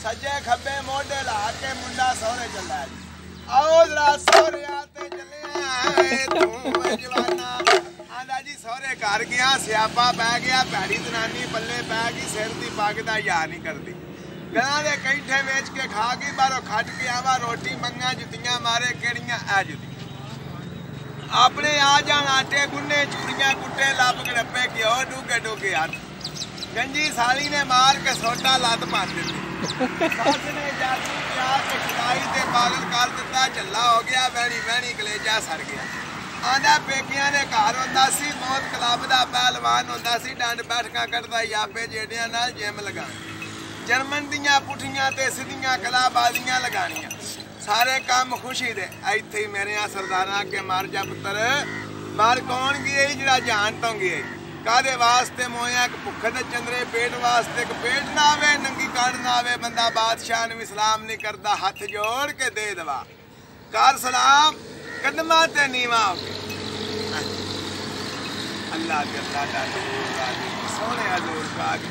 सज्जे खब्बे मोढे ला के मुंडा सोहरे चला जी। आओ जरा सोहरे आते चले तू जवाना आंदा जी सोहरे घर गया सियापा पै गया भैड़ी जनानी पल्ले पै गई सिर दी पग दा याद नहीं करती गलां दे कैठे वेच के खा गई बाहरों खट के आवा रोटी मंगा जुतियां मारे केड़ियां आ जुतियां अपने आ जान आटे गुन्ने चूड़ियां कुट्टे लब गड़प्पे घ्यो डूगे डूगे हथ गंजी साली ने मार के सोटा लत मार दी सस ने जादू प्यार के खिलाई ते पागल कर दिता झल्ला हो गया वैणी वैणी कलेजा सड़ गया आंदा पेकियां ने घर होंदा सी मौत क्लब दा पहलवान होंदा सी डंड बैठकां कटदा यापे जेडियां नाल जिम लगा जर्मन दियां पुठियां ते सिद्धियां कलाबाजियां लगानियां सारे काम खुशी दे इत्थे ही मेरे सरदारां के मार जा पुत्र मार कौन गई जरा जान तो गई कादे वास्ते मोया एक भुखे ते चंद्रे पेट वास्ते एक पेट ना आवे नंगी कण ना आवे बंदा बादशाह नूं इस्लाम नहीं करदा हाथ जोड़ के दे दवा कर सलाम कदमां ते नीवा हो अल्लाह के अल्लाह दा सोने हजूर पाक